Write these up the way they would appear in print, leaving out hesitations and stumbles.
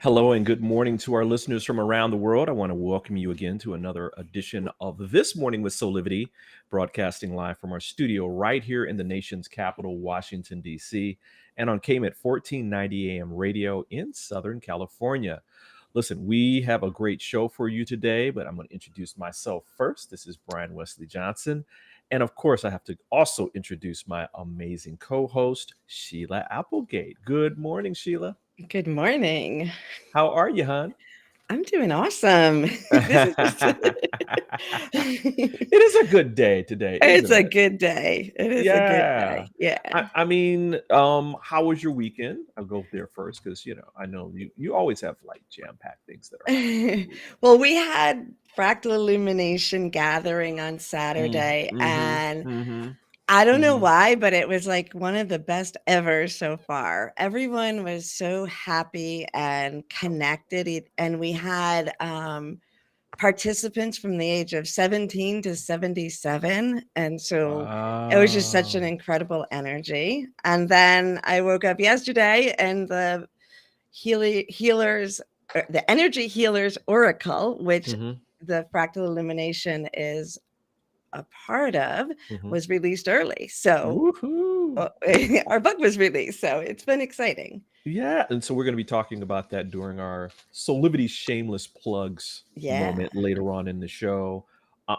Hello and good morning to our listeners from around the world. I want to welcome you again to another edition of This Morning with Soulivity, broadcasting live from our studio right here in the nation's capital, Washington, D.C., and on KMET 1490 AM radio in Southern California. Listen, we have a great show for you today, but I'm going to introduce myself first. This is Brian Wesley Johnson. And of course, I have to also introduce my amazing co-host, Sheila Applegate. Good morning, Sheila. Good morning. How are you, hon? I'm doing awesome. This is just It is a good day today, it's isn't a it? good day. It is a good Yeah. day. Yeah. How was your weekend? I'll go there first because I know you always have like jam-packed things that are happening over the weekend. Well, we had fractal illumination gathering on Mm, Saturday, mm-hmm, and mm-hmm, I don't know mm-hmm. why, but it was like one of the best ever so far. Everyone was so happy and connected, and we had participants from the age of 17 to 77. And so it was just such an Wow. incredible energy. And then I woke up yesterday and the the energy healers oracle, which Mm-hmm, the fractal illumination is a part of, mm-hmm. was released early. So Woohoo. our book was released. So it's been exciting. Yeah, and so we're going to be talking about that during our Soulivity shameless plugs Yeah. moment later on in the show.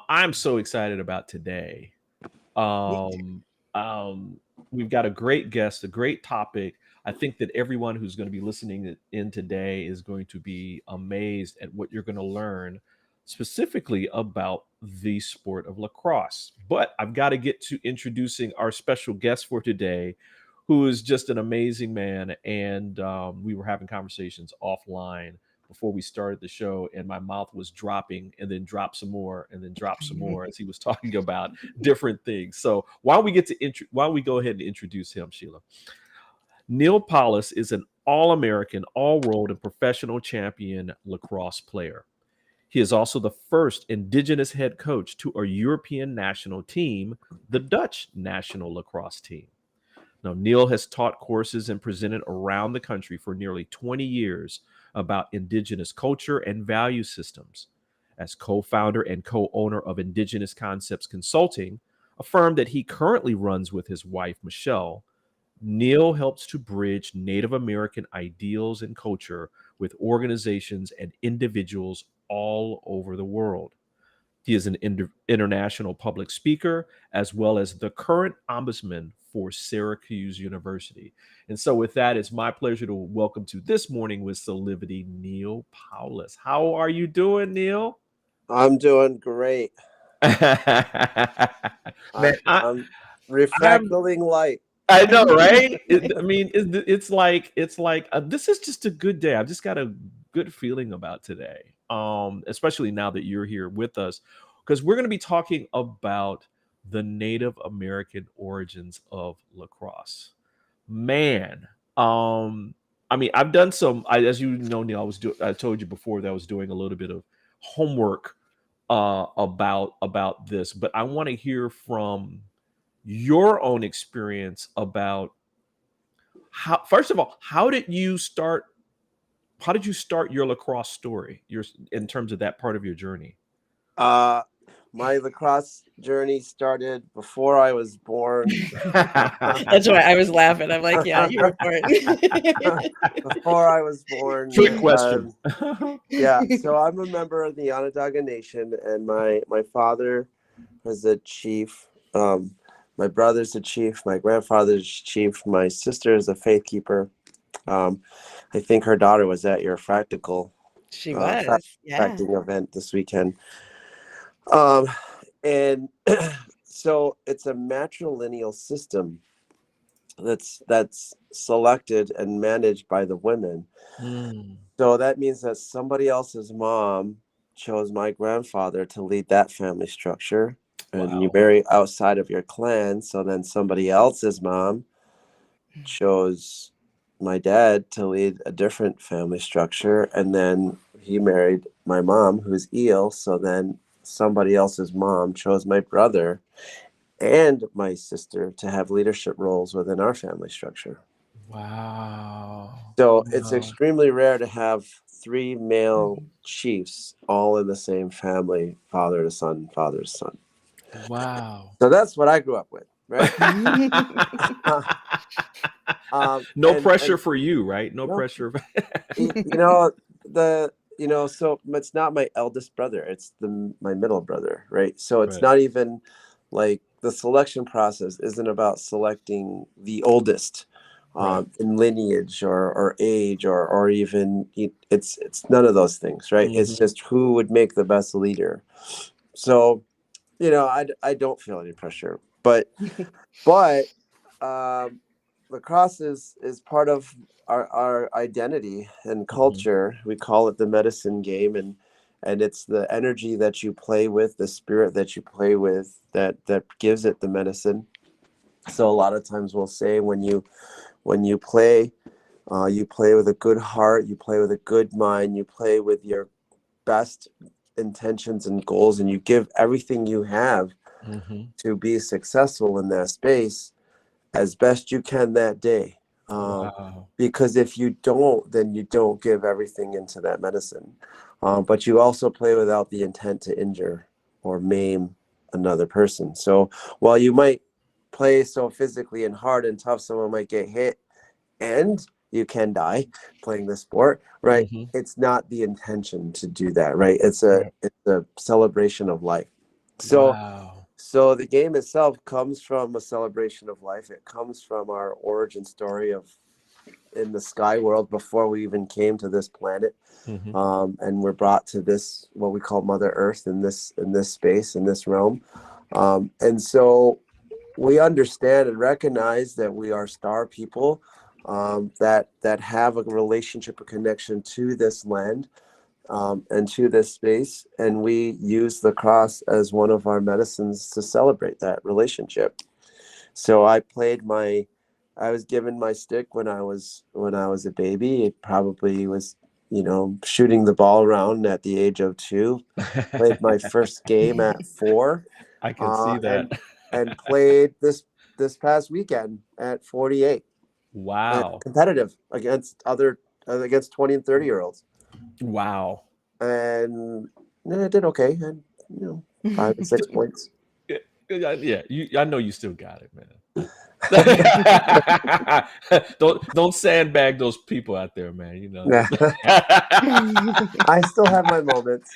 I'm so excited about today. Me too. Um, um, we've got a great guest, a great topic. I think that everyone who's going to be listening in today is going to be amazed at what you're going to learn specifically about the sport of lacrosse. But I've got to get to introducing our special guest for today, who is just an amazing man. And we were having conversations offline before we started the show, and my mouth was dropping and then dropped some more and then dropped some more as he was talking about different things. So why don't we go ahead and introduce him, Sheila? Neal Powless is an all-American, all-world, and professional champion lacrosse player. He is also the first Indigenous head coach to a European national team, the Dutch national lacrosse team. Now, Neal has taught courses and presented around the country for nearly 20 years about Indigenous culture and value systems. As co founder and co owner of Indigenous Concepts Consulting, a firm that he currently runs with his wife, Michelle, Neal helps to bridge Native American ideals and culture with organizations and individuals all over the world. He is an international public speaker, as well as the current ombudsman for Syracuse University. And so, with that, it's my pleasure to welcome to This Morning with Soulivity, Neal Powless. How are you doing, Neal? I'm doing great. Man, I'm I'm refracting light. I know, right? It's like this is just a good day. I've just got a good feeling about today, especially now that you're here with us, because we're going to be talking about the Native American origins of lacrosse. Man, I've done some. As you know, Neil, I told you before that I was doing a little bit of homework about this, but I want to hear from your own experience about how, first of all, how did you start your lacrosse story, your in terms of that part of your journey? Uh, my lacrosse journey started before I was born. That's why I was laughing. I'm like, yeah, you were born. Before I was born. Trick question. Yeah, so I'm a member of the Onondaga Nation, and my father was a chief. My brother's a chief. My grandfather's chief. My sister is a faith keeper. I think her daughter was at your She was. Yeah. fracting event this weekend. Um, and so it's a matrilineal system that's selected and managed by the women. Mm, So that means that somebody else's mom chose my grandfather to lead that family structure. And you wow. marry outside of your clan. So then somebody else's mom chose my dad to lead a different family structure. And then he married my mom, who's Eel. So then somebody else's mom chose my brother and my sister to have leadership roles within our family structure. Wow. So it's Wow. extremely rare to have 3 male chiefs all in the same family, father to son, father to son. Wow. So that's what I grew up with, right? No pressure And for you, right? No no, pressure. you know, so it's not my eldest brother, it's my middle brother, right? So it's Right. not even like the selection process isn't about selecting the oldest Right. in lineage or age or even it's none of those things, right? It's Mhm. just who would make the best leader. So I don't feel any pressure, but um, lacrosse is part of our identity and Mhm. culture. We call it the medicine game, and it's the energy that you play with, the spirit that you play with, that gives it the medicine. So a lot of times we'll say when you play with a good heart, you play with a good mind, you play with your best intentions and goals, and you give everything you have Mhm. to be successful in that space as best you can that day. Wow. Because if you don't, then you don't give everything into that medicine. But you also play without the intent to injure or maim another person. So while you might play so physically and hard and tough, someone might get hit and you can die playing the sport, right? Mhm. It's not the intention to do that, right? Right. It's a celebration of life. So Wow. so the game itself comes from a celebration of life. It comes from our origin story of in the sky world before we even came to this planet, Mhm. and we're brought to this what we call Mother Earth in this space in this realm, and so we understand and recognize that we are star people, that have a relationship, a connection to this land, and to this space. And we use the cross as one of our medicines to celebrate that relationship. So I was given my stick when I was a baby. It probably was, shooting the ball around at the age of 2. Played my first game at 4, I can see that. and played this past weekend at 48, Wow. competitive against 20 and 30-year-olds. Wow. And I did okay. And 5 or 6 points. Yeah, I know you still got it, man. Don't sandbag those people out there, man. Yeah, I still have my moments.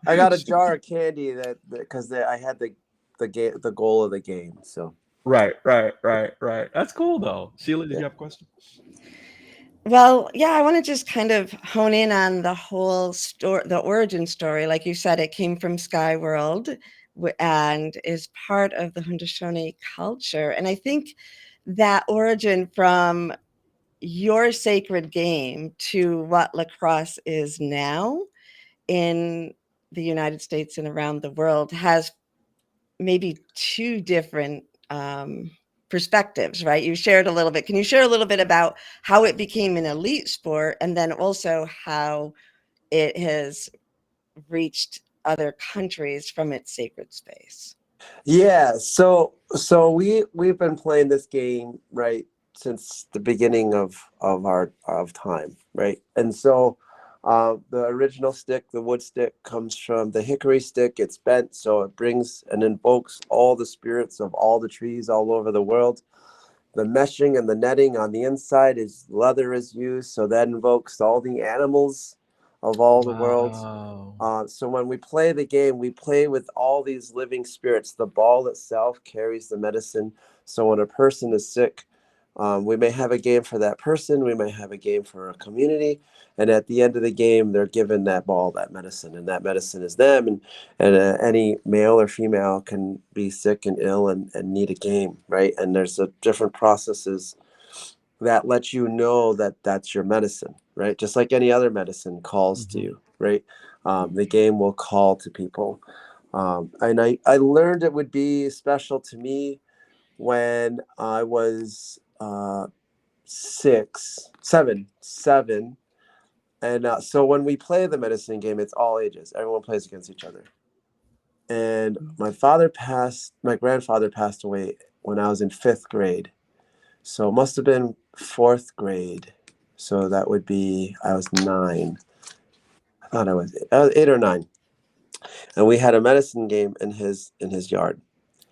I got a jar of candy that because I had the goal of the game. So Right, right, right, right. That's cool though. Sheila, did yeah, you have a question? Well, yeah, I want to just kind of hone in on the whole story, the origin story. Like you said, it came from Sky World and is part of the Haudenosaunee culture. And I think that origin from your sacred game to what lacrosse is now in the United States and around the world has maybe two different perspectives, right? You shared a little bit. Can you share a little bit about how it became an elite sport and then also how it has reached other countries from its sacred space? yeah. So we've been playing this game right since the beginning of time, right? And so the original stick, the wood stick, comes from the hickory stick. It's bent, so it brings and invokes all the spirits of all the trees all over the world. The meshing and the netting on the inside is leather is used, so that invokes all the animals of all the world. Wow. So when we play the game, we play with all these living spirits. The ball itself carries the medicine. So when a person is sick, we may have a game for that person. We may have a game for a community. And at the end of the game, they're given that ball, that medicine, and that medicine is them. And any male or female can be sick and ill and need a game, right? And there's different processes that let you know that that's your medicine, right? Just like any other medicine calls to Mhm. you, right? The game will call to people. And I learned it would be special to me when I was 7. And so when we play the medicine game, it's all ages. Everyone plays against each other. And my grandfather passed away when I was in 5th grade. So it must have been 4th grade. So that would be, I was 9. I thought I was 8 or 9. And we had a medicine game in his yard.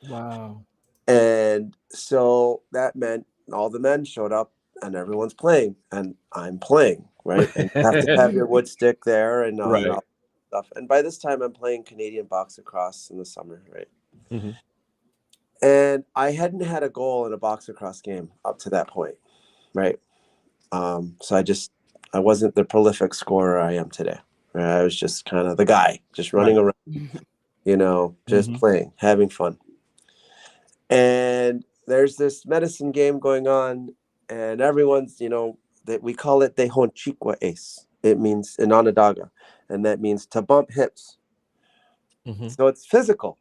Wow. And so that meant all the men showed up and everyone's playing and I'm playing, right? And you have to have your wood stick there and all Right. stuff. And by this time I'm playing Canadian box lacrosse in the summer, right? Mm-hmm. And I hadn't had a goal in a box lacrosse game up to that point, right? So I wasn't the prolific scorer I am today. Right? I was just kind of the guy, just running around, just Mm-hmm. playing, having fun. And there's this medicine game going on, and everyone's, that we call it Dehonchikwa Ace. It means in Onondaga, and that means to bump hips. Mm-hmm. So it's physical.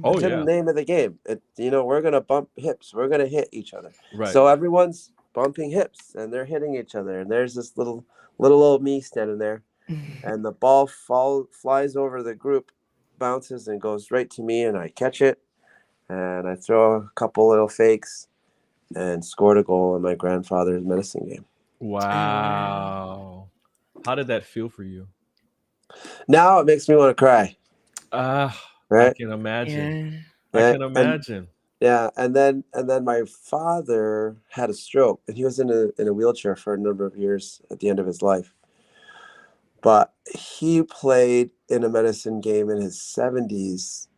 Oh, That's in yeah. the name of the game. We're gonna bump hips. We're gonna hit each other. Right. So everyone's bumping hips, and they're hitting each other. And there's this little old me standing there, and the ball flies over the group, bounces, and goes right to me, and I catch it. And I throw a couple little fakes and scored a goal in my grandfather's medicine game. Wow. How did that feel for you? Now it makes me want to cry. I Right? can imagine. Yeah. I can imagine. And then my father had a stroke, and he was in a wheelchair for a number of years at the end of his life. But he played in a medicine game in his 70s,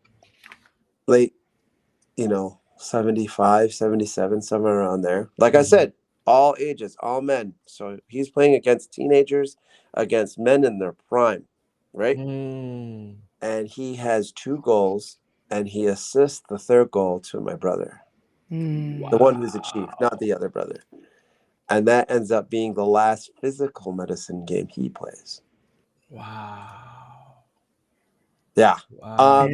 late, 75, 77, somewhere around there. Like I said, all ages, all men. So he's playing against teenagers, against men in their prime, right? Mm. And he has 2 goals, and he assists the 3rd goal to my brother, the one who's a chief, not the other brother. And that ends up being the last physical medicine game he plays. Wow. Yeah. Wow.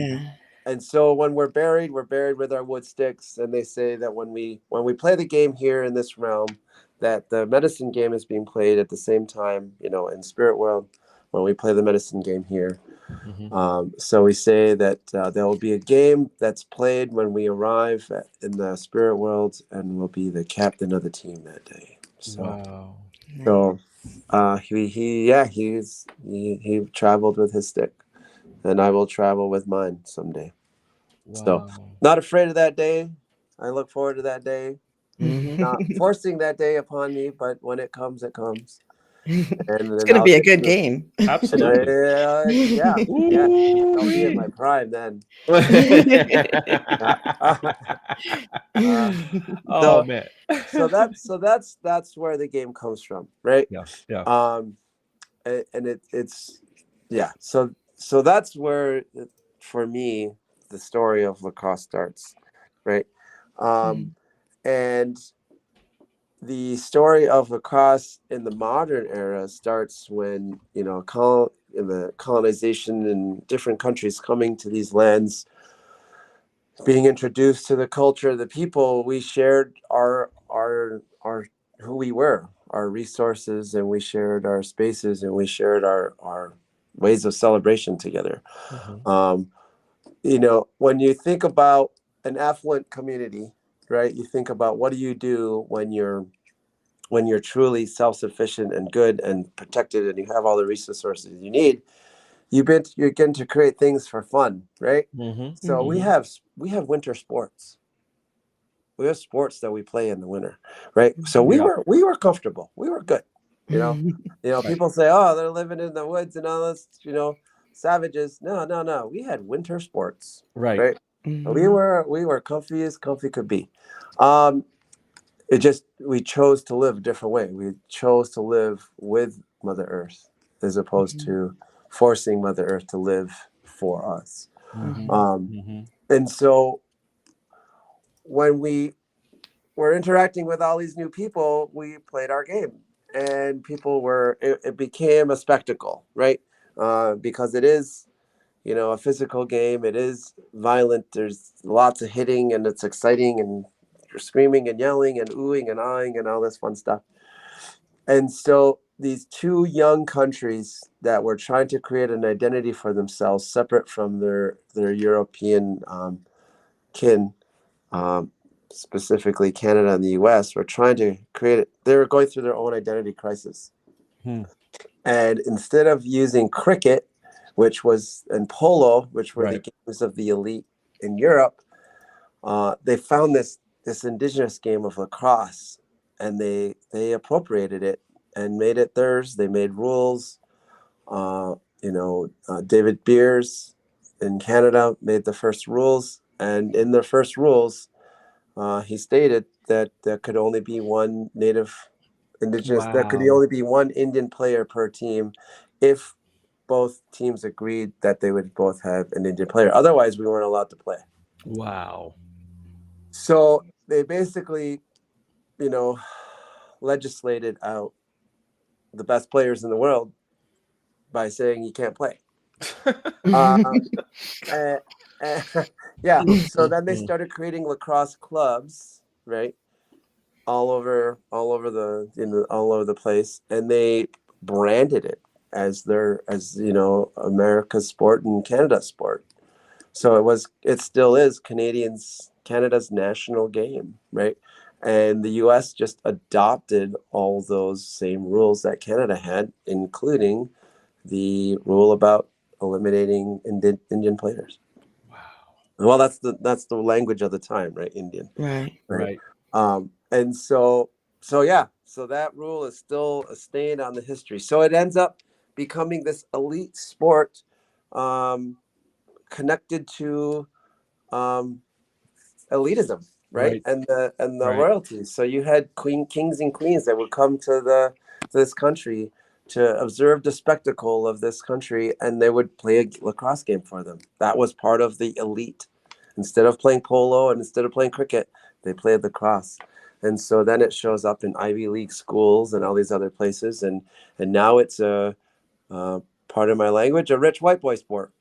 And so when we're buried with our wood sticks. And they say that when we play the game here in this realm, that the medicine game is being played at the same time, in spirit world, when we play the medicine game here. Mm-hmm. So we say that there will be a game that's played when we arrive in the spirit world, and we'll be the captain of the team that day. So, Wow. so he traveled with his stick, and I will travel with mine someday. So, Wow. not afraid of that day. I look forward to that day. Mm-hmm. Not forcing that day upon me, but when it comes, it comes. And It's then going to I'll be a get good to game. Absolutely. yeah. I'll be in Ooh-wee. my prime then. Oh, man. So that's where the game comes from, right? Yeah. Yeah. And it's so that's where, for me, the story of lacrosse starts, right? And the story of lacrosse in the modern era starts when, in the colonization in different countries coming to these lands, being introduced to the culture, the people. We shared our who we were, our resources, and we shared our spaces, and we shared our ways of celebration together. Mm-hmm. When you think about an affluent community, right, you think about what do you do when you're truly self-sufficient and good and protected, and you have all the resources you need. You're getting to create things for fun, right? Mm-hmm. So we have winter sports. We have sports that we play in the winter, right? So we were comfortable. We were good. Right. People say, "Oh, they're living in the woods and all this," savages. No. We had winter sports, Right. right? We were comfy as comfy could be. We chose to live a different way. We chose to live with Mother Earth as opposed to forcing Mother Earth to live for us. Mm-hmm. And so when we were interacting with all these new people, we played our game, and it became a spectacle, right? Because it is, a physical game. It is violent. There's lots of hitting, and it's exciting, and you're screaming and yelling and oohing and ahhing and all this fun stuff. And so these 2 young countries that were trying to create an identity for themselves separate from their European kin, specifically Canada and the US, were trying to create it. They were going through their own identity crisis. And instead of using cricket, which was, and polo, which were the games of the elite in Europe, they found this indigenous game of lacrosse, and they appropriated it and made it theirs. They made rules. David Beers in Canada made the first rules, and in the first rules, he stated that there could only be one indigenous. There could only be one Indian player per team, if both teams agreed that they would both have an Indian player. Otherwise, we weren't allowed to play. Wow. So they basically, legislated out the best players in the world by saying you can't play. So then they started creating lacrosse clubs, right, all over the place, and they branded it as America's sport and Canada's sport. So it still is Canada's national game, right? And the US just adopted all those same rules that Canada had, including the rule about eliminating Indian players. Wow. Well, that's the language of the time, right? Indian. Right. And so that rule is still a stain on the history. So it ends up becoming this elite sport, connected to elitism, right? And the royalties. So you had kings and queens that would come to this country to observe the spectacle of this country, and they would play a lacrosse game for them. That was part of the elite. Instead of playing polo and instead of playing cricket, they played lacrosse. And so then it shows up in Ivy League schools and all these other places, and now it's a part of my language, a rich white boy sport,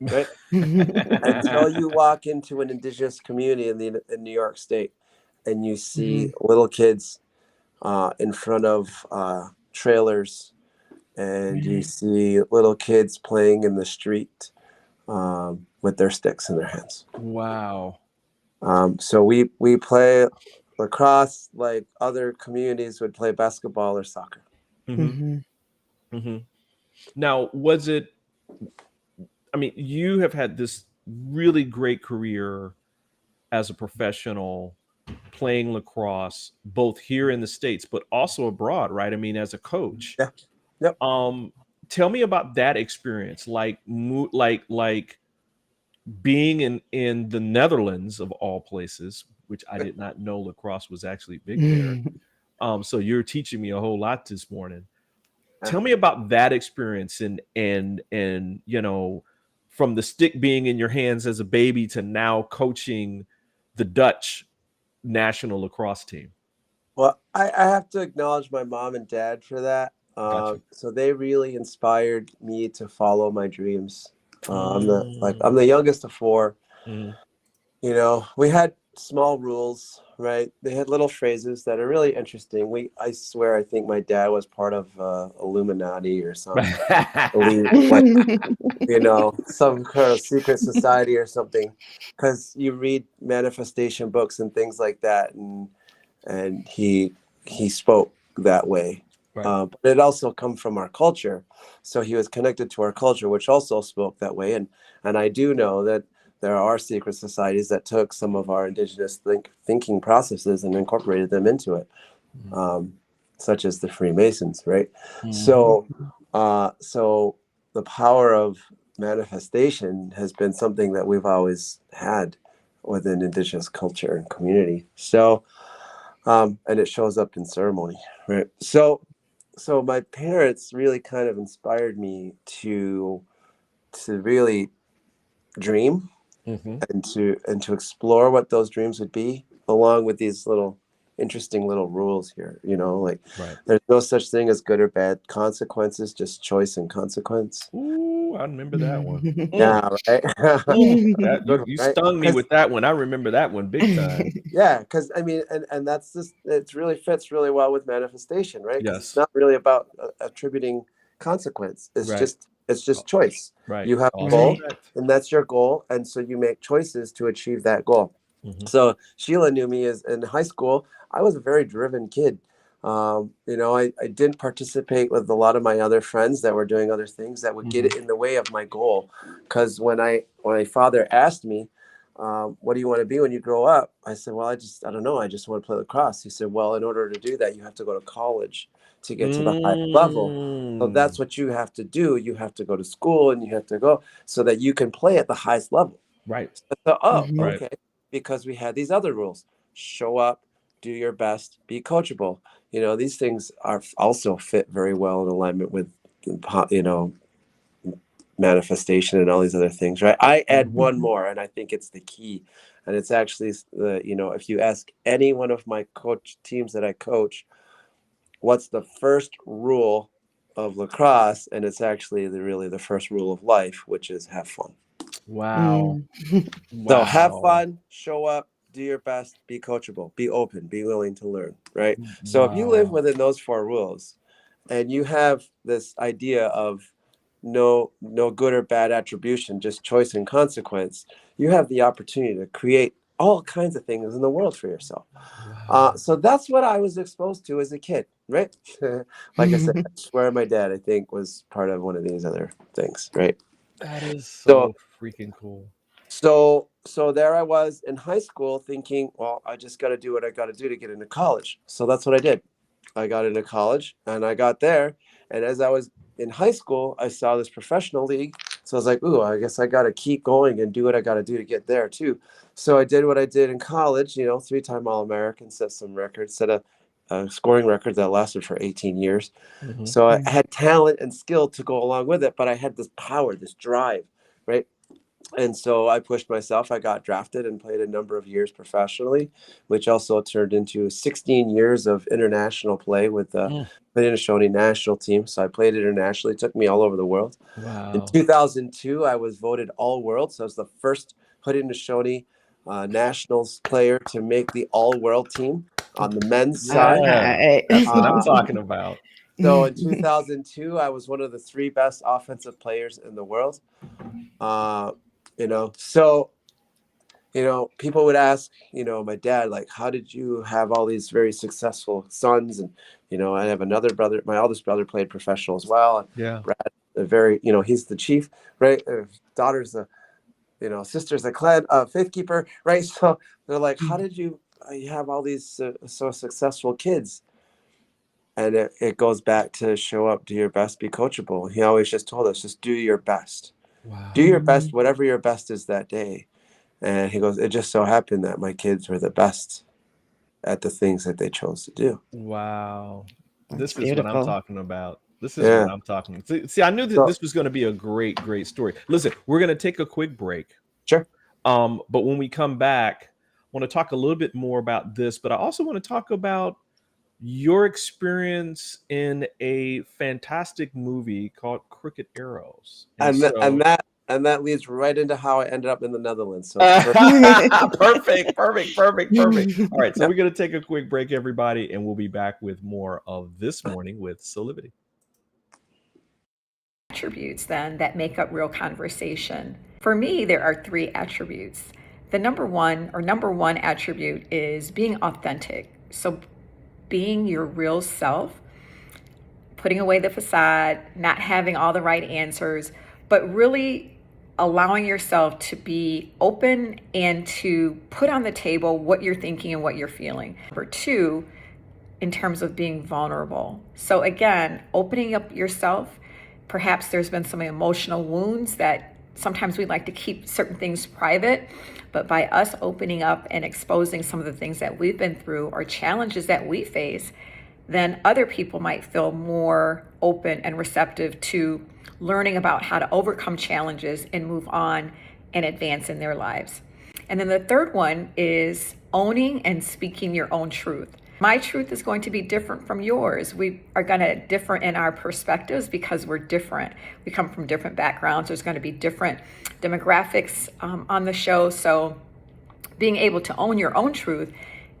right? Until you walk into an indigenous community in New York State, and you see little kids in front of trailers, and you see little kids playing in the street with their sticks in their hands. Wow. So we play lacrosse like other communities would play basketball or soccer. Now, you have had this really great career as a professional playing lacrosse, both here in the States, but also abroad, right? I mean, as a coach. Yeah. Yep. Tell me about that experience, like being in the Netherlands of all places, which I did not know lacrosse was actually big there. So you're teaching me a whole lot this morning. Tell me about that experience and from the stick being in your hands as a baby to now coaching the Dutch national lacrosse team. Well, I have to acknowledge my mom and dad for that. Gotcha. So they really inspired me to follow my dreams. I'm the youngest of four. We had small rules, right? They had little phrases that are really interesting. I swear, I think my dad was part of Illuminati or something, some kind of secret society or something, because you read manifestation books and things like that, and he spoke that way. But it also come from our culture, so he was connected to our culture, which also spoke that way. And I do know that there are secret societies that took some of our indigenous thinking processes and incorporated them into it, such as the Freemasons, right? So the power of manifestation has been something that we've always had within indigenous culture and community. So, and it shows up in ceremony, right? So my parents really kind of inspired me to really dream and to explore what those dreams would be, along with these interesting little rules here. There's no such thing as good or bad consequences, just choice and consequence. Ooh, I remember that one. Yeah, right. You stung me with that one. I remember that one big time. Yeah, because and that's just, it really fits really well with manifestation, right? Because it's not really about attributing consequence. It's just choice. Right. You have a goal, and that's your goal, and so you make choices to achieve that goal. Mhm. So Sheila knew me as in high school. I was a very driven kid. I didn't participate with a lot of my other friends that were doing other things that would get in the way of my goal. Because when my father asked me, what do you want to be when you grow up? I said, well, I don't know. I just want to play lacrosse. He said, well, in order to do that, you have to go to college to get to the highest level. So that's what you have to do. You have to go to school and you have to go so that you can play at the highest level. Right. So, Mhm. okay. Because we had these other rules: show up, do your best, be coachable. These things are also fit very well in alignment with, manifestation and all these other things, right? I add one more, and I think it's the key. And it's actually if you ask any one of my coach teams that I coach, what's the first rule of lacrosse? And it's actually really the first rule of life, which is have fun. Wow. So have Wow. fun, show up, do your best, be coachable, be open, be willing to learn, right? So if you live Wow. within those 4 rules and you have this idea of no good or bad attribution, just choice and consequence, you have the opportunity to create all kinds of things in the world for yourself. Wow. So that's what I was exposed to as a kid, right? Like I said, I swear my dad, I think, was part of one of these other things, right? That is So so freaking cool. so there I was in high school thinking, well, I just got to do what I got to do to get into college. So that's what I did. I got into college and I got there. And as I was in high school, I saw this professional league. So I was like, ooh, I guess I got to keep going and do what I got to do to get there too. So I did what I did in college, 3-time All-American, set some records, set a scoring record that lasted for 18 years. Mhm. So I had talent and skill to go along with it, but I had this power, this drive, right? And so I pushed myself. I got drafted and played a number of years professionally, which also turned into 16 years of international play with the Mm. Haudenosaunee national team. So I played internationally. It took me all over the world. In Wow. 2002, I was voted all world. So I was the first Haudenosaunee nationals player to make the all world team on the men's Yeah, side. that's what I'm Uh, talking about. so in 2002, I was one of the 3 best offensive players in the world. Uh, so people would ask, my dad, like, how did you have all these very successful sons? And, I have another brother, my eldest brother played professional as well. And Yeah. Brad, he's the chief, right? Daughter's sister's a clan, faith keeper, right? So they're like, how did you have all these so successful kids? And it goes back to show up, do your best, be coachable. He always just told us, just do your best. Wow. Do your best, whatever your best is that day. And he goes, it just so happened that my kids were the best at the things that they chose to do. Wow. That's This is what I'm beautiful. talking about. This is what Yeah. I'm talking. See, I knew that So, this was going to be a great, great story. Listen, we're going to take a quick break. sure. But when we come back, I want to talk a little bit more about this, but I also want to talk about your experience in a fantastic movie called Crooked Arrows. And And th- and so that and that leads right into how I ended up in the Netherlands. So it's perfect. perfect, perfect, perfect, perfect. All right, so Yeah. we're going to take a quick break, everybody, and we'll be back with more of This Morning with Soulivity. Attributes then that make up real conversation. For me, there are 3 attributes. The number one attribute is being authentic. So being your real self, putting away the facade, not having all the right answers, but really allowing yourself to be open and to put on the table what you're thinking and what you're feeling. Number 2, in terms of being vulnerable. So again, opening up yourself. Perhaps there's been some emotional wounds that sometimes we like to keep certain things private, but by us opening up and exposing some of the things that we've been through or challenges that we face, then other people might feel more open and receptive to learning about how to overcome challenges and move on and advance in their lives. And then the third one is owning and speaking your own truth. My truth is going to be different from yours. We are going to differ in our perspectives because we're different. We come from different backgrounds. There's going to be different demographics on the show. So being able to own your own truth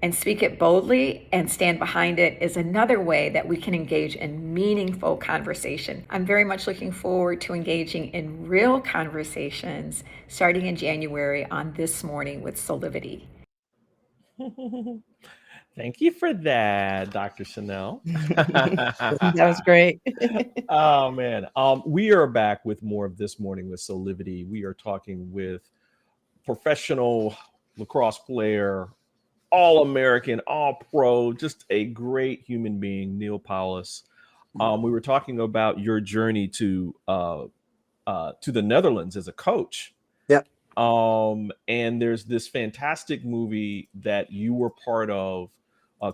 and speak it boldly and stand behind it is another way that we can engage in meaningful conversation. I'm very much looking forward to engaging in real conversations starting in January on This Morning with Soulivity. Thank you for that, Dr. Chanel. That was great. Oh man. We are back with more of This Morning with Soulivity. We are talking with professional lacrosse player, all-American, all-pro, just a great human being, Neal Powless. We were talking about your journey to the Netherlands as a coach. Yep. And there's this fantastic movie that you were part of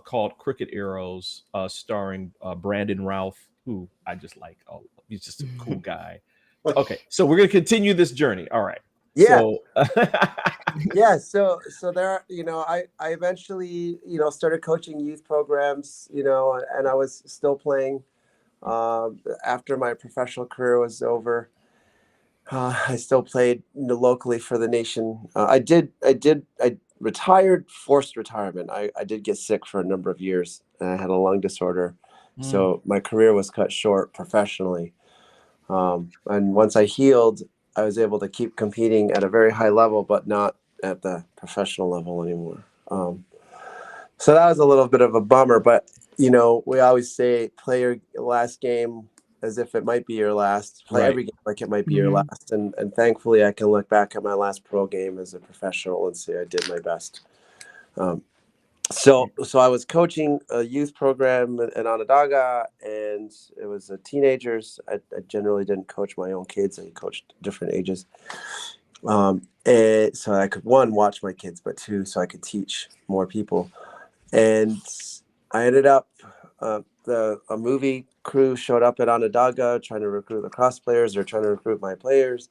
called Cricket Arrows, starring Brandon Routh, who I just like. Oh, he's just a cool guy. Okay, so we're gonna continue this journey. All right. Yeah. So Yeah. So there, I eventually, started coaching youth programs, and I was still playing after my professional career was over. I still played locally for the nation. I retired, forced retirement. I did get sick for a number of years, and I had a lung disorder. So my career was cut short professionally. And once I healed, I was able to keep competing at a very high level, but not at the professional level anymore. So that was a little bit of a bummer, but we always say play your last game as if it might be your last. Play Right. every game like it might be your last. And thankfully, I can look back at my last pro game as a professional and say I did my best. So I was coaching a youth program in Onondaga, and it was teenagers. I generally didn't coach my own kids. I coached different ages. And so I could, one, watch my kids, but two, so I could teach more people. And I ended up, a movie crew showed up at Onondaga trying to recruit lacrosse players. They're trying to recruit my players.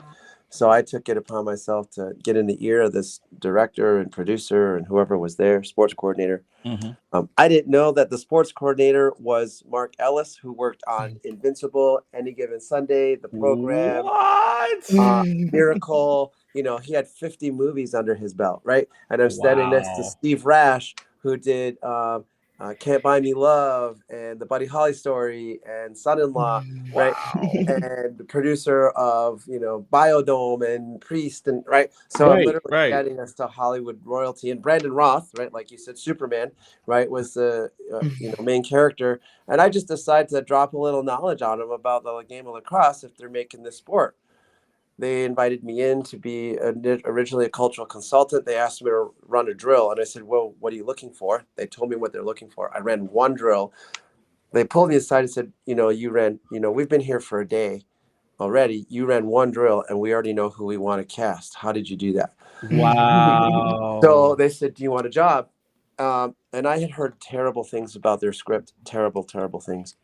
So I took it upon myself to get in the ear of this director and producer and whoever was there, sports coordinator. I didn't know that the sports coordinator was Mark Ellis, who worked on Invincible, Any Given Sunday, The Program, What? Miracle. He had 50 movies under his belt, right? And I'm standing next to Steve Rash, who did Can't Buy Me Love and The Buddy Holly Story and Son-in-Law, right? And the producer of Biodome and Priest, and right. So I'm literally standing next to Hollywood royalty, and Brandon Roth, right, like you said, Superman, right, was the main character. And I just decided to drop a little knowledge on him about the game of lacrosse if they're making this sport. They invited me in to be originally a cultural consultant. They asked me to run a drill. And I said, well, what are you looking for? They told me what they're looking for. I ran one drill. They pulled me aside and said, you ran, we've been here for a day already. You ran one drill and we already know who we want to cast. How did you do that? Wow. So they said, do you want a job? And I had heard terrible things about their script. Terrible, terrible things.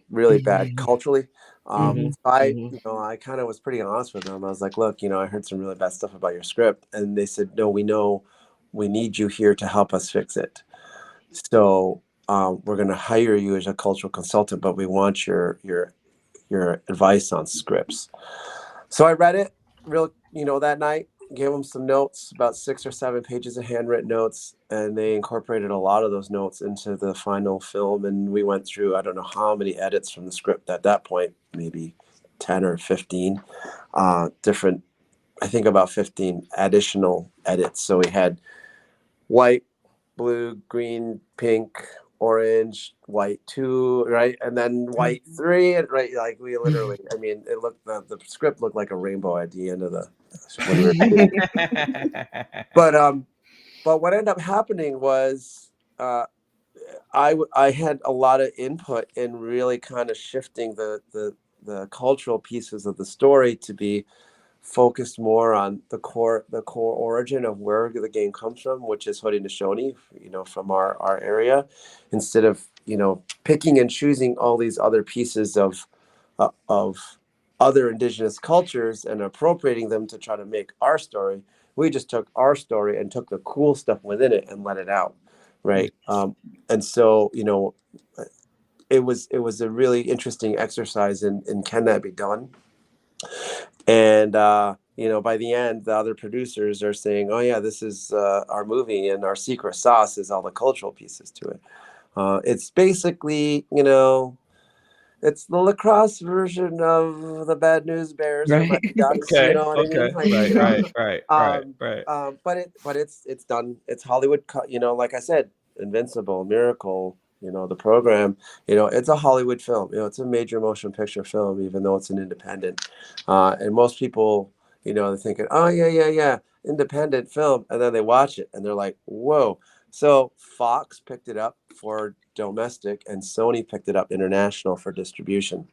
Really bad culturally. I kind of was pretty honest with them. I was like, look, I heard some really bad stuff about your script. And they said, no, we know we need you here to help us fix it. So we're going to hire you as a cultural consultant, but we want your advice on scripts. So I read it that night, gave them some notes, about 6 or 7 pages of handwritten notes, and they incorporated a lot of those notes into the final film. And we went through, I don't know how many edits from the script at that point, maybe 10 or 15 different, I think about 15 additional edits. So we had white, blue, green, pink, orange, white 2, right? And then white 3, right? Like we literally, I mean, it looked, the script looked like a rainbow at the end of the, but what ended up happening was I had a lot of input in really kind of shifting the cultural pieces of the story to be focused more on the core origin of where the game comes from, which is Haudenosaunee, from our area, instead of picking and choosing all these other pieces of other indigenous cultures and appropriating them to try to make our story. We just took our story and took the cool stuff within it and let it out, right? And so it was a really interesting exercise in can that be done? And by the end, the other producers are saying, oh yeah, this is our movie, and our secret sauce is all the cultural pieces to it. It's basically it's the Lacrosse version of the Bad News Bears or Right. Mighty Ducks. You Okay. know what I mean? Okay. Like, Right. Right. Right. Right. um, Right. but it's done. It's Hollywood. You know, like I said, Invincible, Miracle. You know, the program. You know, it's a Hollywood film. You know, it's a major motion picture film, even though it's an independent. And most people, you know, they're thinking, oh yeah, independent film, and then they watch it and they're like, whoa. So Fox picked it up for domestic, and Sony picked it up international for distribution.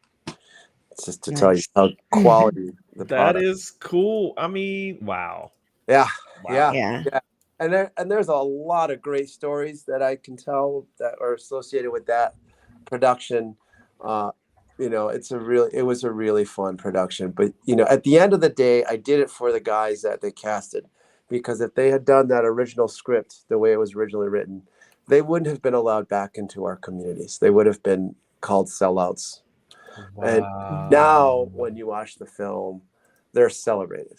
It's just to tell you Nice. how quality the That product. is cool. I mean, wow. Yeah, Wow. Yeah. and there's a lot of great stories that I can tell that are associated with that production. You know, it was a really fun production. But you know, at the end of the day, I did it for the guys that they casted, because if they had done that original script the way it was originally written, they wouldn't have been allowed back into our communities. They would have been called sellouts. And now, Wow. when you watch the film, they're celebrated.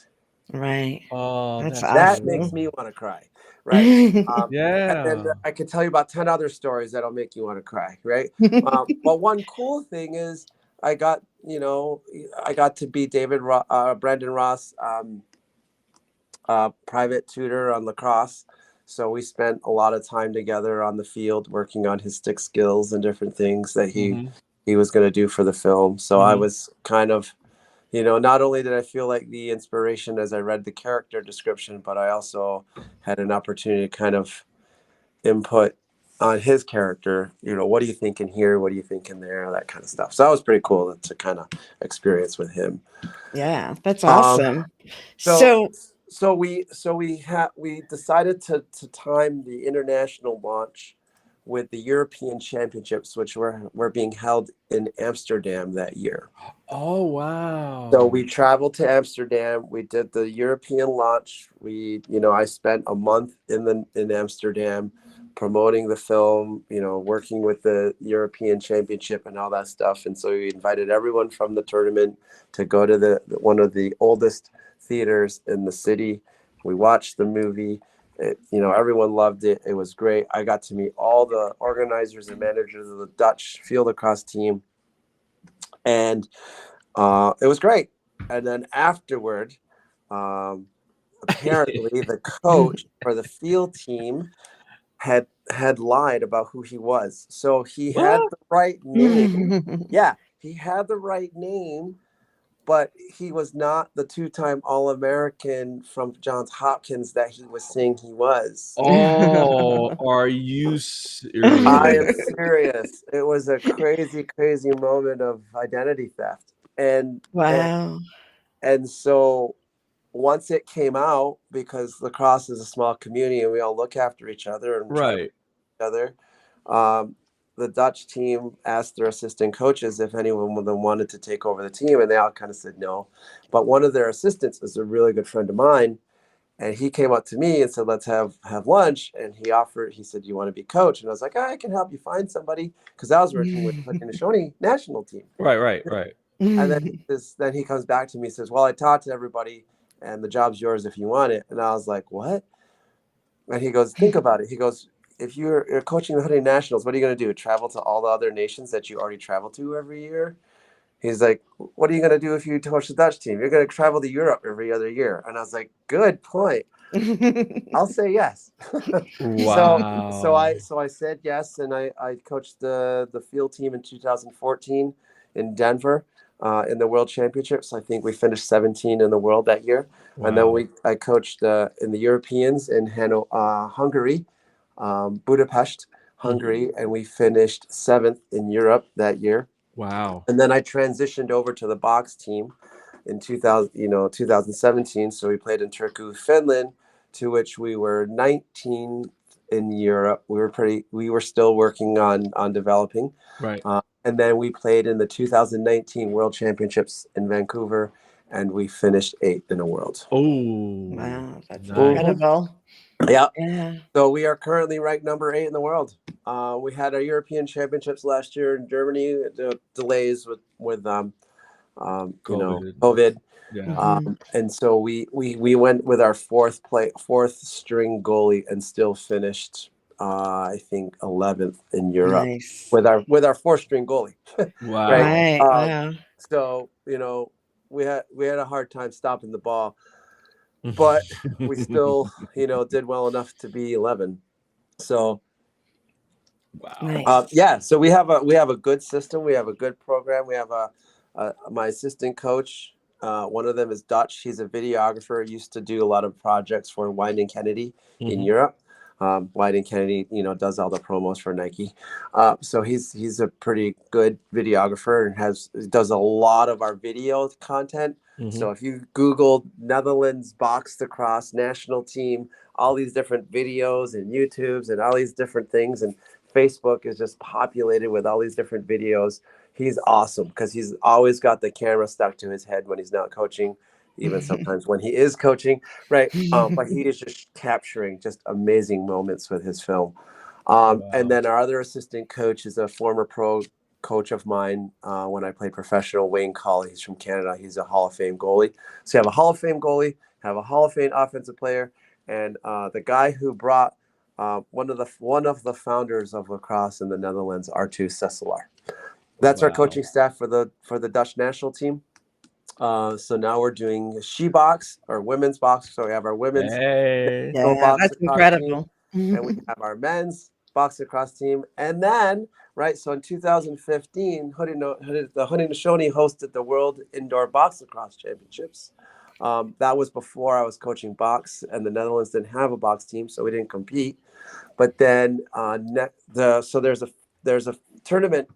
Right. Oh, That's that's That awesome. makes me want to cry, right? And yeah. then I could tell you about 10 other stories that'll make you want to cry, right? But one cool thing is I got to be Brandon Ross, private tutor on lacrosse. So we spent a lot of time together on the field working on his stick skills and different things that he was going to do for the film. So I was kind of, you know, not only did I feel like the inspiration as I read the character description, but I also had an opportunity to kind of input on his character. You know, what do you think in here? What do you think in there? That kind of stuff. So that was pretty cool to kind of experience with him. Yeah, that's awesome. So we decided to time the international launch with the European Championships, which were being held in Amsterdam that year. Oh, wow. So we traveled to Amsterdam. We did the European launch. I spent a month in Amsterdam promoting the film, you know, working with the European Championship and all that stuff. And so we invited everyone from the tournament to go to one of the oldest theaters in the city. We watched the movie. Everyone loved it. It was great. I got to meet all the organizers and managers of the Dutch field lacrosse team, and it was great. And then afterward, apparently the coach for the field team had lied about who he was. So he had the right name. Yeah, he had the right name, but he was not the two-time All-American from Johns Hopkins that he was saying he was. Oh, are you I serious? am serious. It was a crazy, crazy moment of identity theft. Wow. And so once it came out, because lacrosse is a small community and we all look after each other and try to Right. each other, the Dutch team asked their assistant coaches if anyone of them wanted to take over the team, and they all kind of said no. But one of their assistants is a really good friend of mine, and he came up to me and said, let's have lunch. And he said, you want to be coach? And I was like, I can help you find somebody, because I was working with the Haudenosaunee national team. Right. And then he comes back to me and says, well, I talked to everybody and the job's yours if you want it. And I was like, what? And he goes, think about it. He goes, if you're coaching the Haudenosaunee Nationals, what are you going to do? Travel to all the other nations that you already travel to every year? He's like, what are you going to do if you coach the Dutch team? You're going to travel to Europe every other year. And I was like, good point. I'll say yes. Wow. So I said yes, and I coached the field team in 2014 in Denver in the World Championships. I think we finished 17 in the world that year. Wow. And then I coached in the Europeans in Hungary, Budapest, Hungary, and we finished 7th in Europe that year. Wow. And then I transitioned over to the box team in 2017. So we played in Turku, Finland, to which we were 19th in Europe. We were still working on developing. Right. And then we played in the 2019 World Championships in Vancouver, and we finished 8th in the world. Oh, wow, that's nice. incredible. Yeah. Yeah. So we are currently ranked number 8 in the world. We had our European Championships last year in Germany. Delays with COVID. Yeah. And so we went with our fourth string goalie and still finished I think 11th in Europe Nice. with our 4-string goalie. Wow. Right. Right. Wow. So we had a hard time stopping the ball, but we still did well enough to be 11. So Wow. Nice. so we have a good system. We have a good program. We have my assistant coach. One of them is Dutch. He's a videographer. Used to do a lot of projects for Wieden Kennedy in Europe. Wieden Kennedy, does all the promos for Nike. So he's a pretty good videographer and does a lot of our video content. So if you Google Netherlands box lacrosse national team, all these different videos and YouTubes and all these different things, and Facebook is just populated with all these different videos. He's awesome because he's always got the camera stuck to his head when he's not coaching, even sometimes when he is coaching, right? But he is just capturing just amazing moments with his film. And then our other assistant coach is a former pro coach of mine when I played professional, Wayne Colley. He's from Canada. He's a Hall of Fame goalie. So you have a Hall of Fame goalie, have a Hall of Fame offensive player, and the guy who brought one of the founders of lacrosse in the Netherlands, Artu Sesselaar. That's our coaching staff for the Dutch national team. So now we're doing she box or women's box. So we have our women's Hey. Yeah, box that's lacrosse incredible. team, and we have our men's box lacrosse team. And then, right, so in 2015, the Haudenosaunee hosted the World Indoor Box Lacrosse Championships. That was before I was coaching box, and the Netherlands didn't have a box team, so we didn't compete. But then, so there's a tournament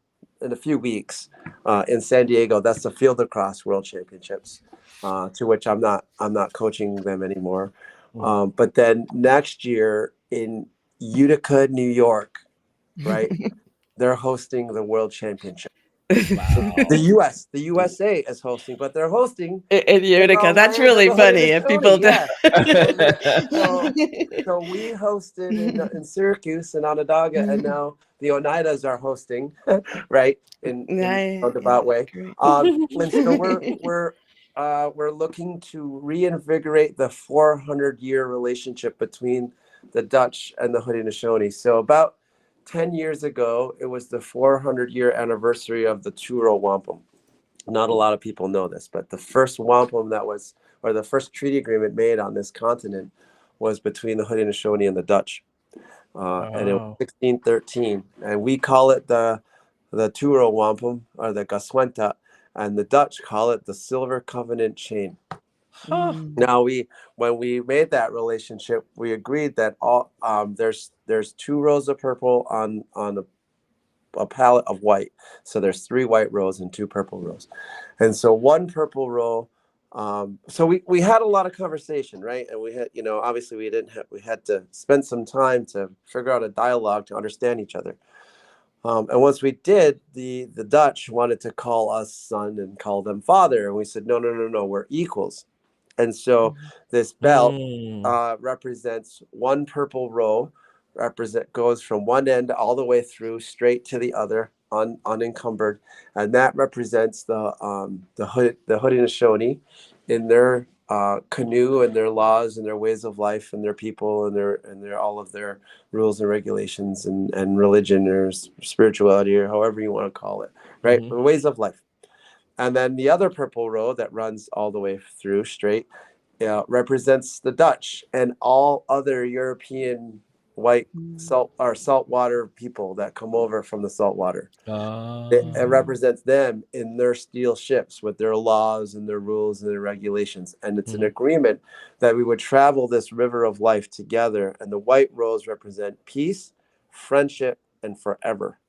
in a few weeks in San Diego. That's the Field Lacrosse World Championships, to which I'm not coaching them anymore. But then next year in Utica, New York, right, they're hosting the World Championship. Wow. The USA is hosting, but they're hosting In Utica. in That's land of really the funny if people Haudenosaunee, do. So we hosted in Syracuse and Onondaga, and now the Oneidas are hosting, right, in a roundabout way. Great. And so we're looking to reinvigorate the 400-year relationship between the Dutch and the Haudenosaunee. So about 10 years ago, it was the 400-year anniversary of the Two Row Wampum. Not a lot of people know this, but the first wampum the first treaty agreement made on this continent was between the Haudenosaunee and the Dutch. And it was 1613. And we call it the Two Row Wampum, or the Gaswenta, and the Dutch call it the Silver Covenant Chain. Now when we made that relationship, we agreed that all there's 2 rows of purple on a palette of white. So there's 3 white rows and 2 purple rows. And so 1 purple row. So we had a lot of conversation, right? And we had, obviously we had to spend some time to figure out a dialogue to understand each other. And once we did, the Dutch wanted to call us son and call them father. And we said, no, we're equals. And so this belt represents 1 purple row, goes from one end all the way through straight to the other, unencumbered, and that represents the Haudenosaunee in their canoe and their laws and their ways of life and their people and their all of their rules and regulations and religion or spirituality or however you want to call it, right? Ways of life. And then the other purple row that runs all the way through straight represents the Dutch and all other European white saltwater people that come over from the saltwater. It represents them in their steel ships with their laws and their rules and their regulations. And it's an agreement that we would travel this river of life together. And the white rows represent peace, friendship, and forever.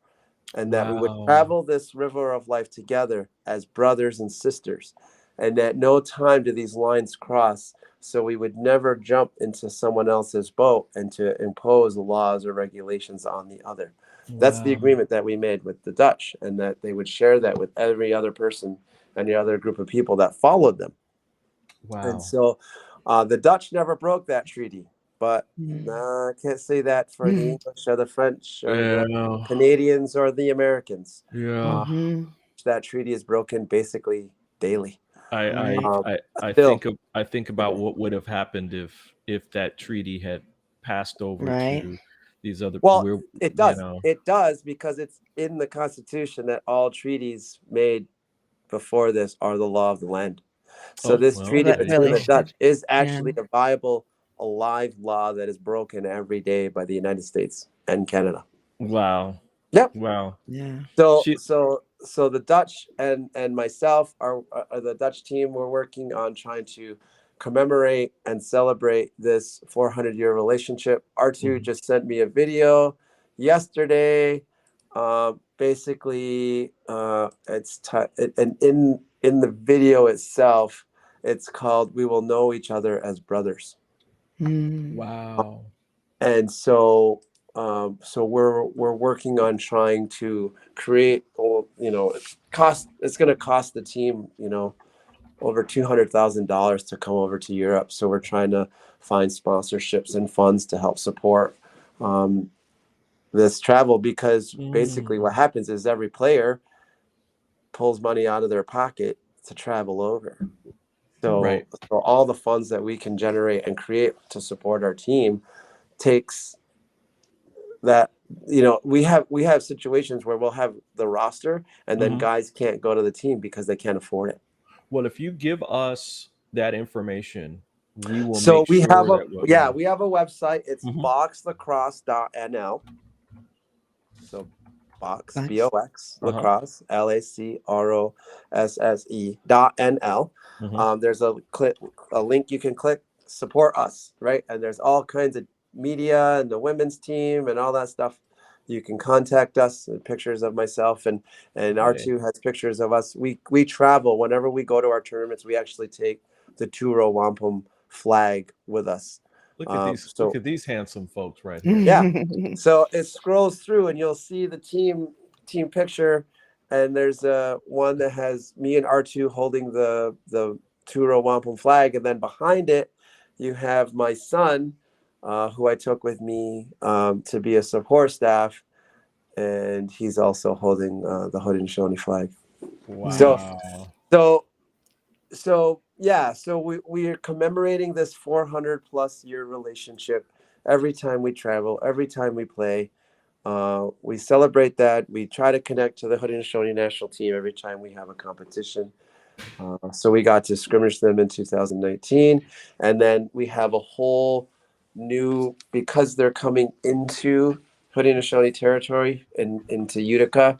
And that we would travel this river of life together as brothers and sisters. And at no time do these lines cross. So we would never jump into someone else's boat and to impose laws or regulations on the other. That's the agreement that we made with the Dutch, and that they would share that with every other person, any other group of people that followed them. And so the Dutch never broke that treaty. But I can't say that for the English or the French or the Canadians or the Americans. That treaty is broken basically daily. I think about what would have happened if that treaty had passed over to these other, Well, we're, it you does. know, It does, because it's in the Constitution that all treaties made before this are the law of the land. So oh, this well, Well, treaty that there you between really the go. should. Dutch is Yeah. actually a viable, alive law that is broken every day by the United States and Canada. Wow. Yep. Wow. Yeah. So She, so the Dutch and myself are the Dutch team. We're working on trying to commemorate and celebrate this 400-year relationship. R2 Mhm. just sent me a video yesterday. Basically, and in the video itself, it's called "We Will Know Each Other as Brothers." Mm. Wow. And so so we're working on trying to create, you know, it's going to cost the team, you know, over $200,000 to come over to Europe. So we're trying to find sponsorships and funds to help support this travel, because basically what happens is every player pulls money out of their pocket to travel over. So Right. so all the funds that we can generate and create to support our team takes that, you know, we have situations where we'll have the roster and then Mhm. guys can't go to the team because they can't afford it. Well, if you give us that information, we will So make we have sure a that, well, yeah. we have a website. It's Mhm. boxlacrosse.nl. So box That's box Uh-huh. lacrosse lacrosse.nl. Mhm. There's a link you can click, support us, right? And there's all kinds of media and the women's team and all that stuff. You can contact us, and pictures of myself and Hey, R2 has pictures of us. We travel whenever we go to our tournaments. We actually take the Two Row Wampum flag with us. look So at these handsome folks right here. yeah. So it scrolls through and you'll see the team picture, and there's one that has me and R2 holding the Two Row Wampum flag, and then behind it you have my son, who I took with me to be a support staff, and he's also holding the Haudenosaunee flag. So Wow. so yeah, so we are commemorating this 400 plus year relationship every time we travel, every time we play. We celebrate that. We try to connect to the Haudenosaunee national team every time we have a competition. So we got to scrimmage them in 2019, and then we have a whole new, because they're coming into Haudenosaunee territory and into Utica.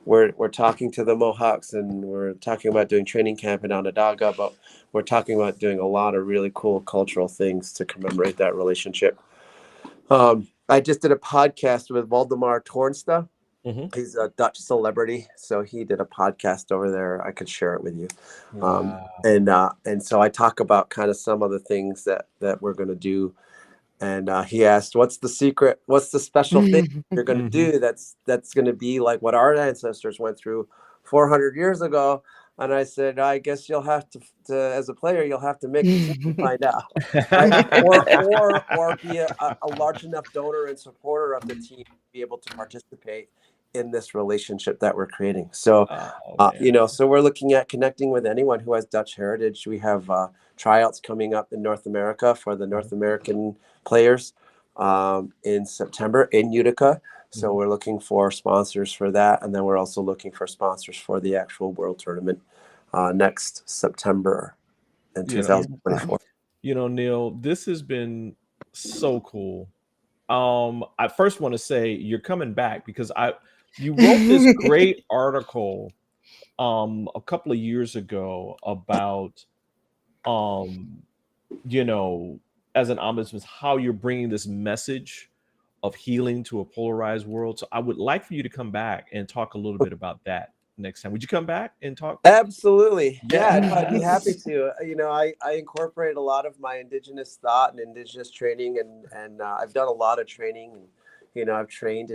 We're talking to the Mohawks, and we're talking about doing training camp in Onondaga, but we're talking about doing a lot of really cool cultural things to commemorate that relationship. I just did a podcast with Waldemar Tornsta. Mhm. He's a Dutch celebrity, so he did a podcast over there. I could share it with you. Wow. And so I talk about kind of some of the things that we're going to do. And he asked, "What's the secret? What's the special thing you're going to Mhm. do that's going to be like what our ancestors went through 400 years ago?" And I said, "I guess you'll have to as a player, you'll have to make the team to find out, right? Or be a large enough donor and supporter of the team to be able to participate in this relationship that we're creating." So, Oh you man. know, so we're looking at connecting with anyone who has Dutch heritage. We have tryouts coming up in North America for the North American players in September in Utica. So Mhm. we're looking for sponsors for that, and then we're also looking for sponsors for the actual World Tournament next September in You know, beautiful. 2024. Neal, this has been so cool. I first want to say you're coming back because you wrote this great article a couple of years ago about um as an ombudsman, how you're bringing this message of healing to a polarized world. So I would like for you to come back and talk a little bit about that next time. Would you come back and talk? Absolutely. Yeah, no, I'd be happy Yes. to. You know, I incorporate a lot of my indigenous thought and indigenous training, and I've done a lot of training. And, you know, I've trained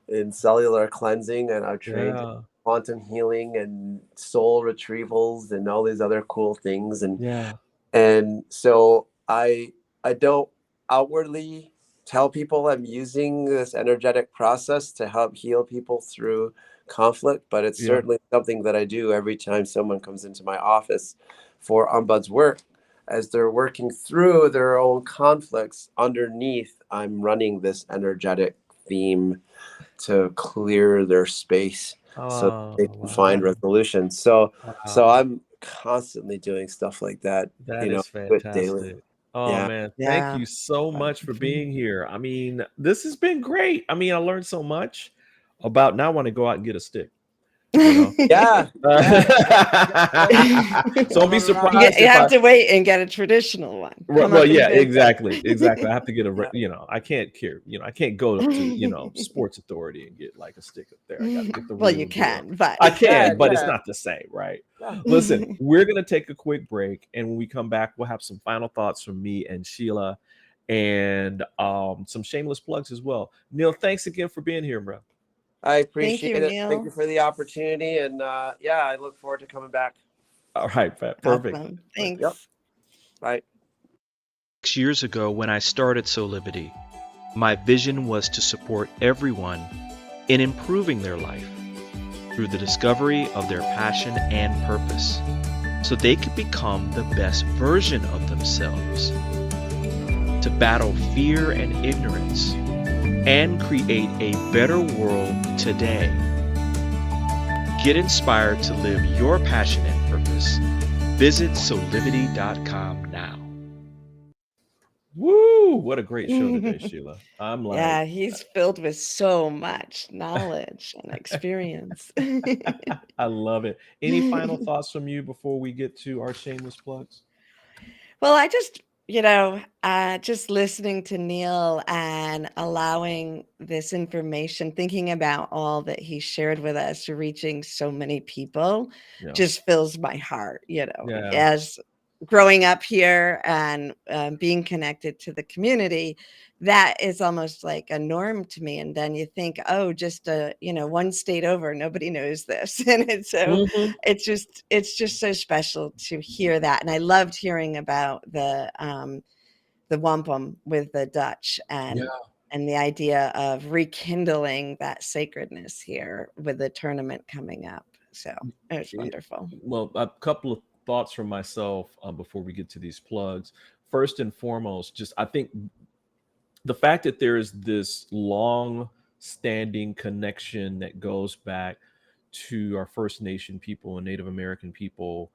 in cellular cleansing, and I've trained in Yeah. quantum healing and soul retrievals and all these other cool things. Yeah. And so I don't outwardly tell people I'm using this energetic process to help heal people through conflict, but it's Yeah. certainly something that I do every time someone comes into my office for ombuds work. as they're working through their own conflicts underneath, I'm running this energetic theme to clear their space so Oh, they can find wow. resolution. So Wow. I'm constantly doing stuff like that, That is do it daily. fantastic. Oh, Yeah. man. Thank Yeah. you so much for Wonderful. being here. I mean, this has been great. I mean, I learned so much about now I want to go out and get a stick, you know? Yeah. Yeah. So don't be surprised You if have I to wait and get a traditional one. Well, Come up and yeah, visit. exactly, exactly. I have to get Yeah. I can't care, I can't go up to, Sports Authority and get like a stick up there. I got to get the Well, you real deal. can, but I You can, but it's yeah. not the same, right? Yeah. Listen, we're gonna take a quick break, and when we come back, we'll have some final thoughts from me and Sheila, and some shameless plugs as well. Neal, thanks again for being here, bro. I Thank appreciate you, it. Thank you Neal. for the opportunity. And yeah, I look forward to coming back. All right, perfect. Awesome. Yep. Thanks. Bye. 6 years ago, when I started Soulivity, my vision was to support everyone in improving their life through the discovery of their passion and purpose, so they could become the best version of themselves, to battle fear and ignorance, and create a better world today. Get inspired to live your passion and purpose. Visit Soulivity.com now. Woo! What a great show today, Sheila. I'm like, Yeah, he's filled with so much knowledge and experience. I love it. Any final thoughts from you before we get to our shameless plugs? Well, I just, just listening to Neal and allowing this information, thinking about all that he shared with us, reaching so many people, Yeah. just fills my heart, Yeah. as growing up here and being connected to the community. That is almost like a norm to me. And then you think, oh, just one state over, nobody knows this. And it's so Mhm. it's just so special to hear that. And I loved hearing about the wampum with the Dutch and the idea of rekindling that sacredness here with the tournament coming up. So it was It- wonderful. Well, a couple of thoughts from myself before we get to these plugs. First and foremost, just I think the fact that there is this long standing connection that goes back to our First Nation people and Native American people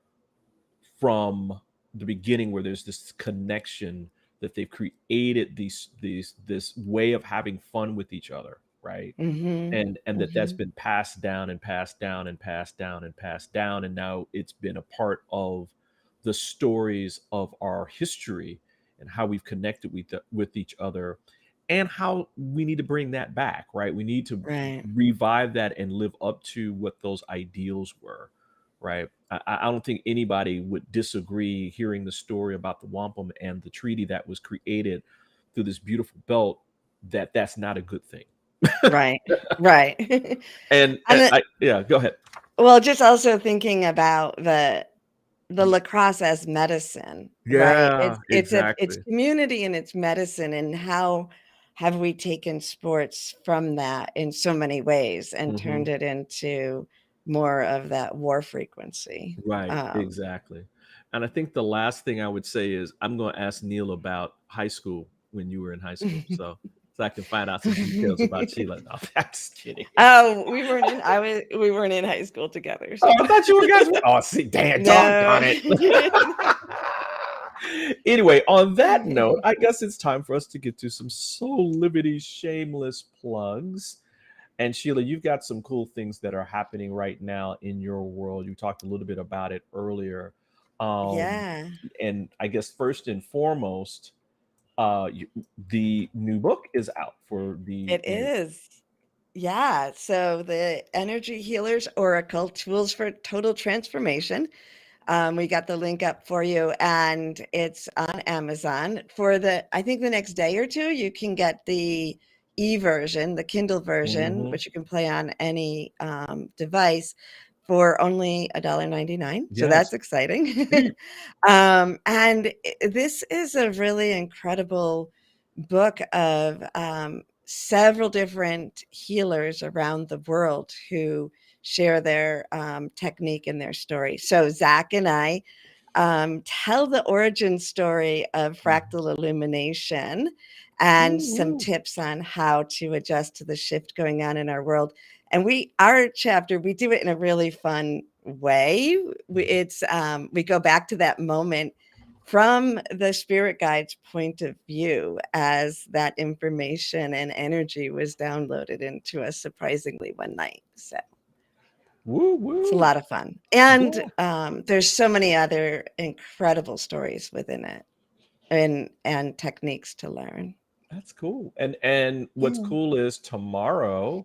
from the beginning, where there's this connection that they've created this way of having fun with each other, right? Mm-hmm. And that's been passed down and passed down and passed down and passed down, and now it's been a part of the stories of our history and how we've connected with each other, and how we need to bring that back, right? We need to Right. revive that and live up to what those ideals were, right? I don't think anybody would disagree hearing the story about the wampum and the treaty that was created through this beautiful belt, that's not a good thing. Right. Right. And yeah, go ahead. Well, just also thinking about the lacrosse as medicine, right? Yeah, It's exactly. community and it's medicine, and how have we taken sports from that in so many ways and turned it into more of that war frequency. Right, exactly. And I think the last thing I would say is I'm going to ask Neal about high school, when you were in high school, so I can find out some details about Sheila. No, I'm just kidding. Oh, we weren't in high school together. So. Oh, I thought you guys were. Oh, see, damn, doggone it. Anyway, on that note, I guess it's time for us to get to some Soulivity shameless plugs. And Sheila, you've got some cool things that are happening right now in your world. You talked a little bit about it earlier. Yeah. And I guess first and foremost, the new book is out for the. It is. Yeah. So the Energy Healers Oracle Tools for Total Transformation. We got the link up for you, and it's on Amazon. I think the next day or two, you can get the e-version, the Kindle version, which you can play on any device for only $1.99. So that's exciting. And this is a really incredible book of several different healers around the world who share their technique and their story. So Zach and I tell the origin story of fractal illumination and some tips on how to adjust to the shift going on in our world. And our chapter, we do it in a really fun way. We go back to that moment from the spirit guide's point of view as that information and energy was downloaded into us surprisingly one night. So it's a lot of fun. And there's so many other incredible stories within it and techniques to learn. That's cool. And what's cool is tomorrow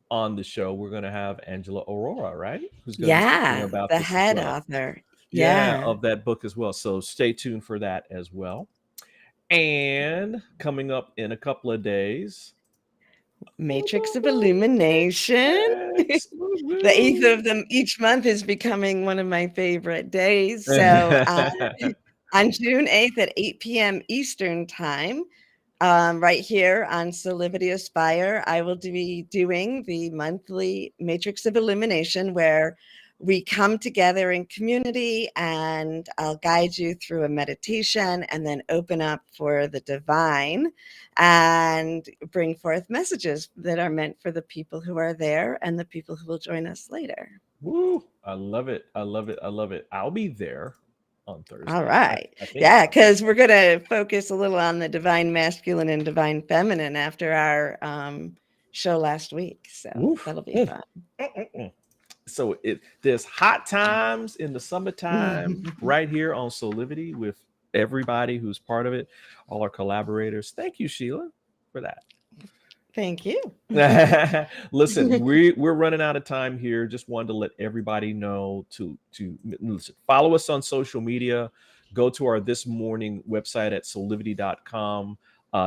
on the show, we're going to have Angela Aurora, right? Who's going to be speaking about the this head as well. author. Of that book as well. So stay tuned for that as well. And coming up in a couple of days, Matrix of Illumination. The 8th of them each month is becoming one of my favorite days. So on June 8th at 8 p.m. Eastern time, right here on Soulivity Aspire, I will be doing the monthly Matrix of Illumination, where we come together in community, and I'll guide you through a meditation and then open up for the divine and bring forth messages that are meant for the people who are there and the people who will join us later. Woo! I love it. I love it. I love it. I'll be there on Thursday. All right. Yeah, because we're going to focus a little on the divine masculine and divine feminine after our show last week. So that'll be fun. So there's hot times in the summertime right here on Soulivity with everybody who's part of it, all our collaborators. Thank you, Sheila, for that. Thank you. Listen, we're running out of time here. Just wanted to let everybody know to listen, follow us on social media. Go to our This Morning website at soulivity.com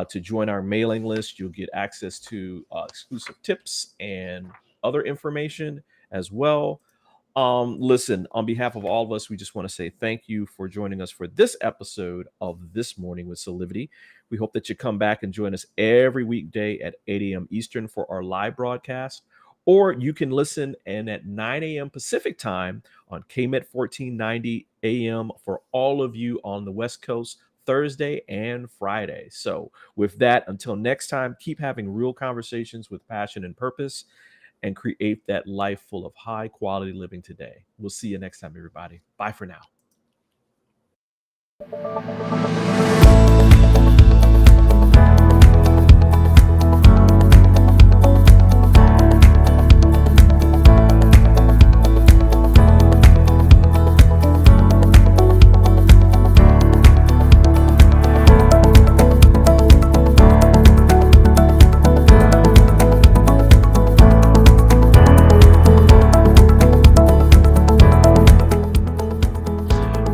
to join our mailing list. You'll get access to exclusive tips and other information as well. Listen, on behalf of all of us, we just want to say thank you for joining us for this episode of This Morning with Soulivity. We hope that you come back and join us every weekday at 8 a.m. Eastern for our live broadcast, or you can listen in at 9 a.m. Pacific time on KMET 1490 AM for all of you on the West Coast, Thursday and Friday. So with that, until next time, keep having real conversations with passion and purpose, and create that life full of high quality living today. We'll see you next time, everybody. Bye for now.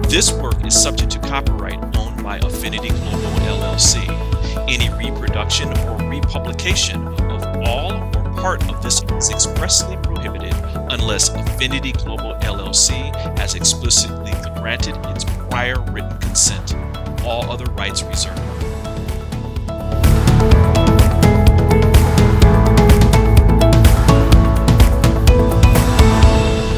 This work is subject to copyright owned by Affinity Global LLC. Any reproduction or republication of all or part of this is expressly prohibited unless Affinity Global LLC has explicitly granted its prior written consent. All other rights reserved.